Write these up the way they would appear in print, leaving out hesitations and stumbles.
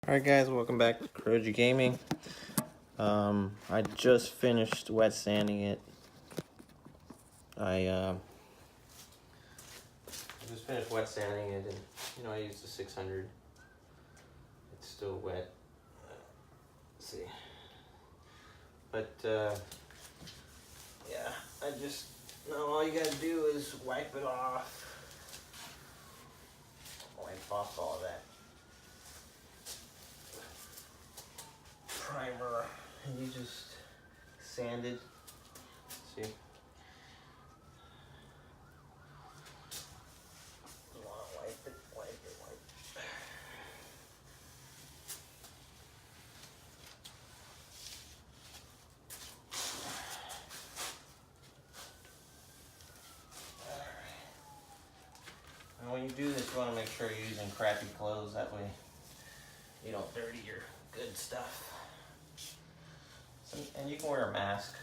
Alright guys, welcome back to Kuroji Gaming. I just finished wet sanding it. I just finished wet sanding it, and I used the 600. It's still wet. Let's see. But yeah, all you gotta do is wipe it off. Wipe off all that primer, and you just sand it. See? You want to wipe it. Alright. And when you do this, you want to make sure you're using crappy clothes. That way you don't dirty your good stuff. And you can wear a mask.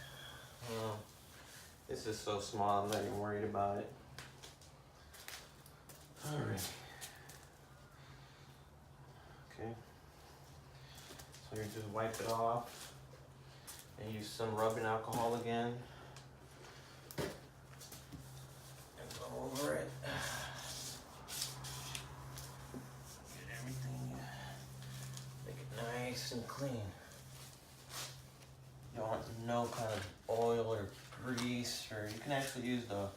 This is so small, I'm not even worried about it. Alright. Okay. So you just wipe it off and use some rubbing alcohol again. And go over it. Get everything, make it nice and clean. You don't want no kind of oil or grease, or you can actually use the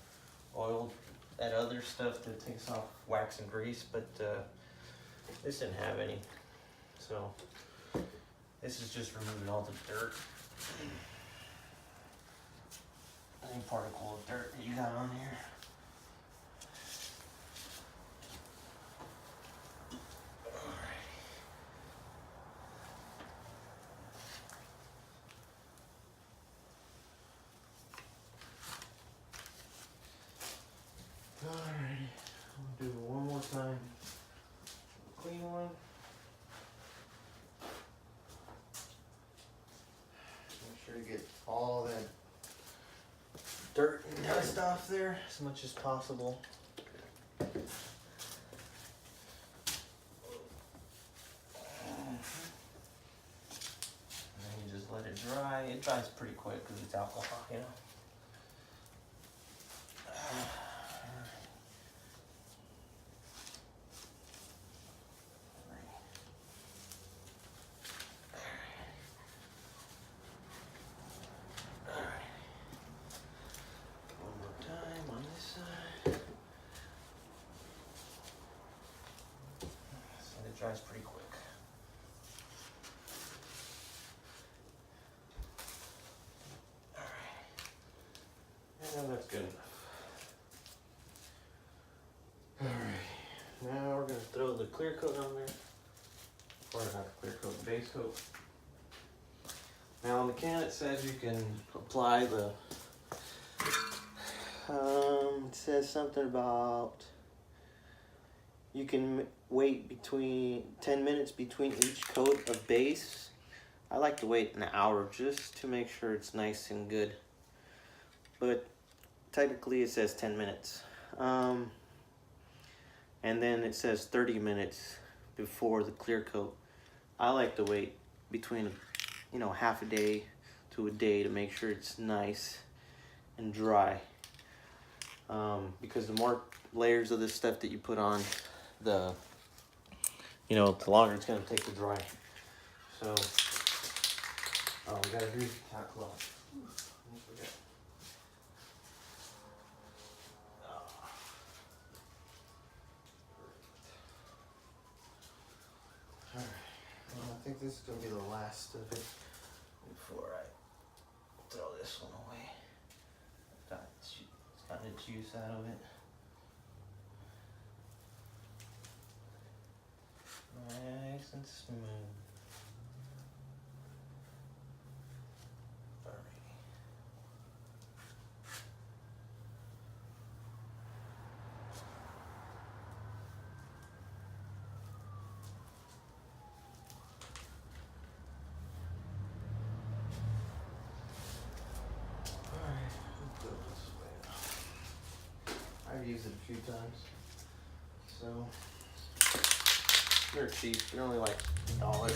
oil, that other stuff that takes off wax and grease, but this didn't have any. So this is just removing all the dirt, any particle of dirt that you got on here. Alrighty, we'll do it one more time. Clean one. Make sure you get all that dirt and dust off there as much as possible. And then you just let it dry. It dries pretty quick because it's alcohol, you know. It dries pretty quick. Alright. And that's good enough. Alright. Now we're going to throw the clear coat on there. Or not the clear coat, the base coat. Now on the can it says you can apply the it says something about you can wait between 10 minutes between each coat of base. I like to wait an hour just to make sure it's nice and good. But technically it says 10 minutes. And then it says 30 minutes before the clear coat. I like to wait between, half a day to a day to make sure it's nice and dry. Because the more layers of this stuff that you put on, the longer it's going to take to dry. So, we got to do top cloth. Alright, well, I think this is going to be the last of it before I throw this one away. It's got the juice out of it. Nice and smooth. Alrighty. Alright, let's go this way now. I've used it a few times. So they're cheap. They're only like $1.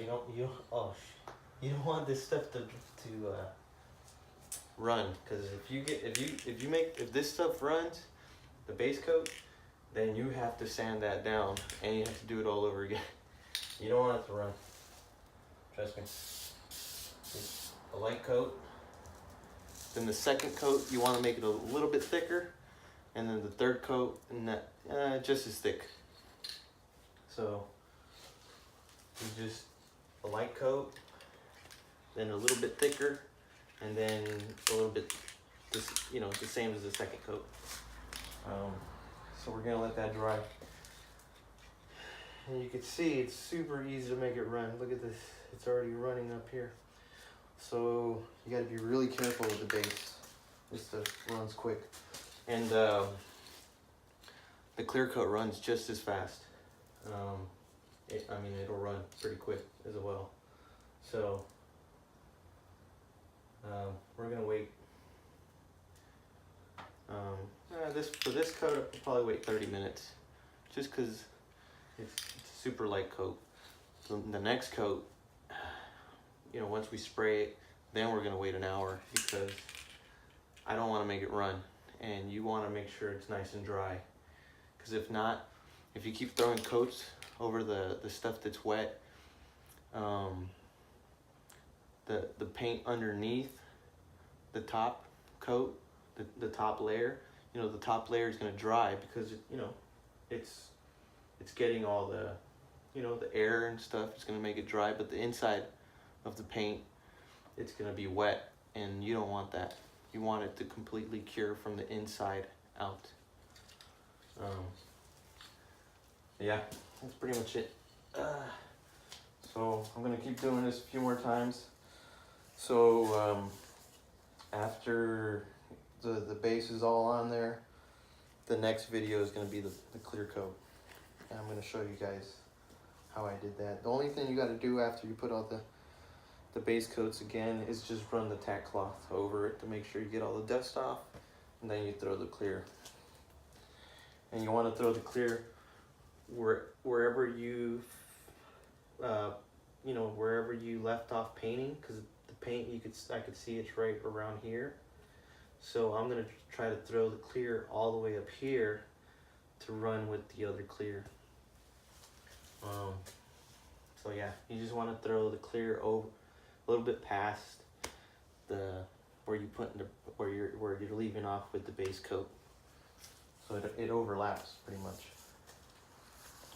you don't want this stuff to run, because if this stuff runs, the base coat, then you have to sand that down and you have to do it all over again. You don't want it to run. Trust me. It's a light coat. Then the second coat, you want to make it a little bit thicker, and then the third coat, and that just as thick. So you just a light coat, then a little bit thicker, and then a little bit, the same as the second coat. So we're gonna let that dry. And you can see it's super easy to make it run. Look at this, it's already running up here. So you gotta be really careful with the base. This stuff runs quick. And the clear coat runs just as fast. It'll run pretty quick as well. So we're gonna wait. For this coat, I'll probably wait 30 minutes, just because it's a super light coat. So the next coat, once we spray it, then we're gonna wait an hour, because I don't want to make it run, and you want to make sure it's nice and dry. Because if not, if you keep throwing coats over the stuff that's wet, the paint underneath the top coat, the top layer, the top layer is going to dry, because it's getting all the the air and stuff. It's going to make it dry, but the inside of the paint, it's going to be wet, and you don't want that. You want it to completely cure from the inside out. Yeah, that's pretty much it. So I'm gonna keep doing this a few more times. So after the base is all on there, the next video is gonna be the clear coat. And I'm gonna show you guys how I did that. The only thing you gotta do after you put all the base coats again is just run the tack cloth over it to make sure you get all the dust off, and then you throw the clear. And you want to throw the clear wherever you wherever you left off painting, because the paint I could see it's right around here. So I'm gonna try to throw the clear all the way up here to run with the other clear. So yeah, you just want to throw the clear over a little bit past where you're leaving off with the base coat, so it overlaps pretty much.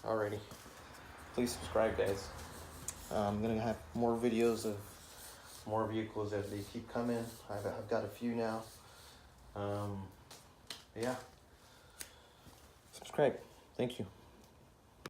Alrighty, please subscribe, guys. I'm gonna have more videos of more vehicles as they keep coming. I've got a few now. Yeah, subscribe. Thank you.